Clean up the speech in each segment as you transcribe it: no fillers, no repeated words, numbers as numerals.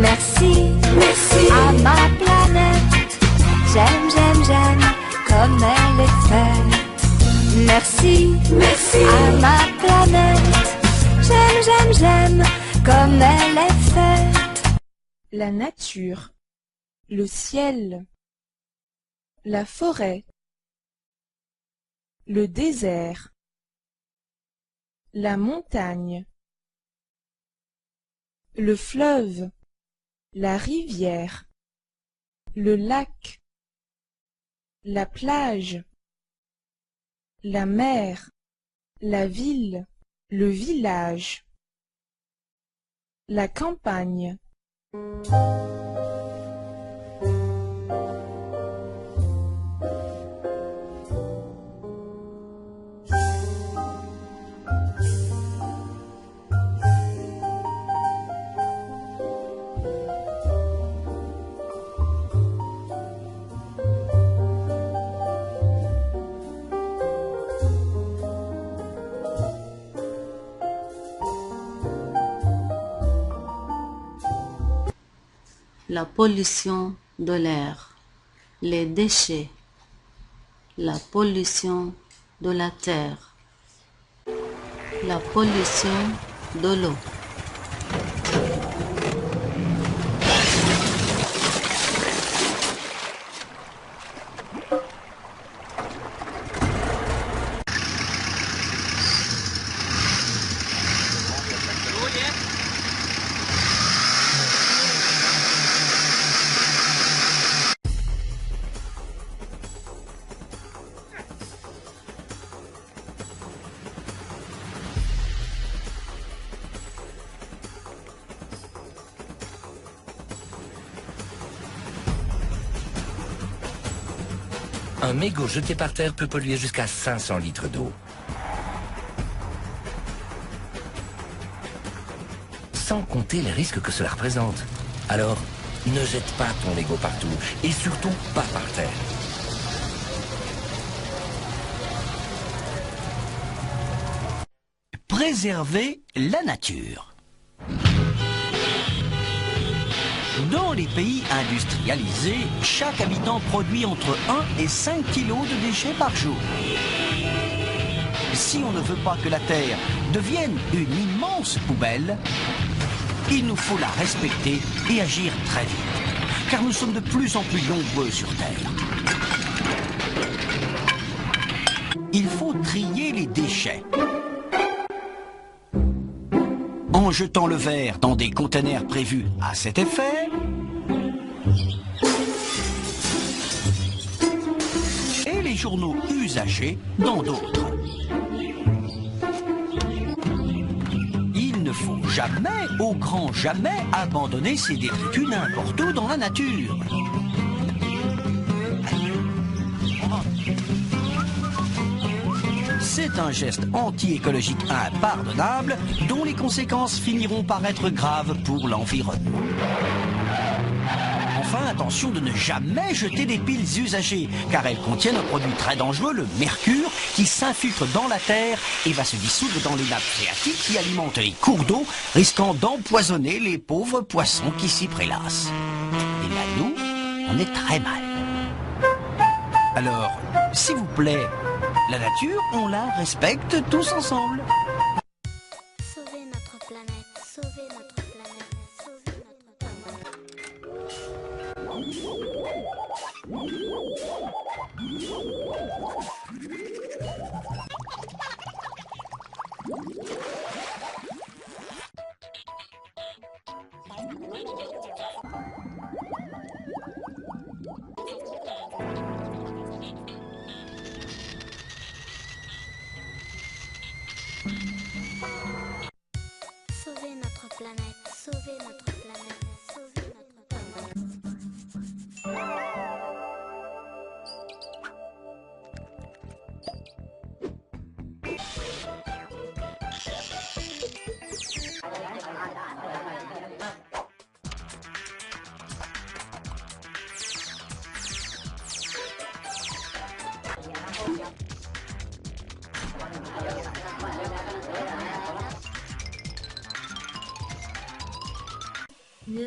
Merci, merci à ma planète. J'aime, j'aime, j'aime comme elle est faite. Merci, merci à ma planète. J'aime, j'aime, j'aime comme elle est faite. La nature, le ciel, la forêt, le désert, la montagne, le fleuve, la rivière, le lac, la plage, la mer, la ville, le village, la campagne. La pollution de l'air, les déchets, la pollution de la terre, la pollution de l'eau. Un mégot jeté par terre peut polluer jusqu'à 500 litres d'eau. Sans compter les risques que cela représente. Alors, ne jette pas ton mégot partout, et surtout pas par terre. Préserver la nature. Dans les pays industrialisés, chaque habitant produit entre 1 et 5 kilos de déchets par jour. Si on ne veut pas que la Terre devienne une immense poubelle, il nous faut la respecter et agir très vite, car nous sommes de plus en plus nombreux sur Terre. Il faut trier les déchets. En jetant le verre dans des conteneurs prévus à cet effet, et les journaux usagés dans d'autres. Il ne faut jamais, au grand jamais, abandonner ces détritus n'importe où dans la nature. C'est un geste anti-écologique impardonnable dont les conséquences finiront par être graves pour l'environnement. Enfin, attention de ne jamais jeter des piles usagées, car elles contiennent un produit très dangereux, le mercure, qui s'infiltre dans la terre et va se dissoudre dans les nappes phréatiques qui alimentent les cours d'eau, risquant d'empoisonner les pauvres poissons qui s'y prélassent. Et là, nous, on est très mal. Alors, s'il vous plaît, la nature, on la respecte tous ensemble. Sauver notre planète, sauver notre planète, sauver notre planète.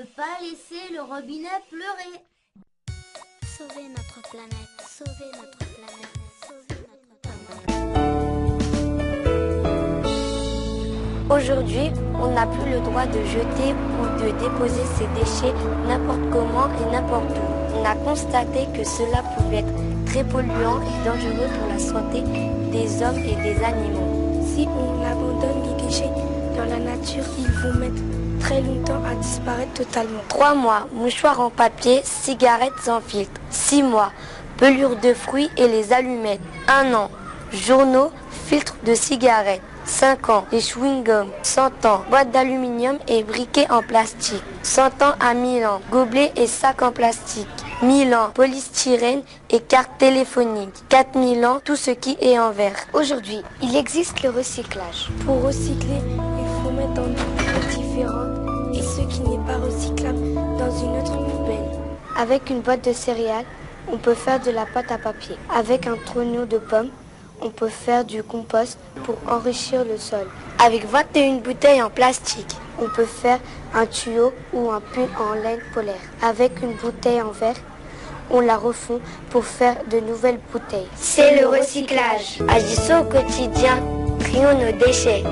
Ne pas laisser le robinet pleurer. Sauver notre planète, sauver notre planète, sauver notre planète. Aujourd'hui, on n'a plus le droit de jeter ou de déposer ses déchets n'importe comment et n'importe où. On a constaté que cela pouvait être très polluant et dangereux pour la santé des hommes et des animaux. Si on abandonne les déchets dans la nature, ils vont mettre très longtemps à disparaître totalement. 3 mois, mouchoirs en papier, cigarettes sans filtre. 6 mois, pelures de fruits et les allumettes. 1 an, journaux, filtres de cigarettes. 5 ans, les chewing-gums. 100 ans, boîtes d'aluminium et briquets en plastique. 100 ans à 1000 ans, gobelets et sacs en plastique. 1000 ans, polystyrène et cartes téléphoniques. 4000 ans, tout ce qui est en verre. Aujourd'hui, il existe le recyclage. Pour recycler, il faut mettre dans des poubelles différentes et ce qui n'est pas recyclable dans une autre poubelle. Avec une boîte de céréales, on peut faire de la pâte à papier. Avec un trognon de pommes, on peut faire du compost pour enrichir le sol. Avec 21 bouteilles en plastique, on peut faire un tuyau ou un pull en laine polaire. Avec une bouteille en verre, on la refond pour faire de nouvelles bouteilles. C'est le recyclage. Agissons au quotidien, trions nos déchets.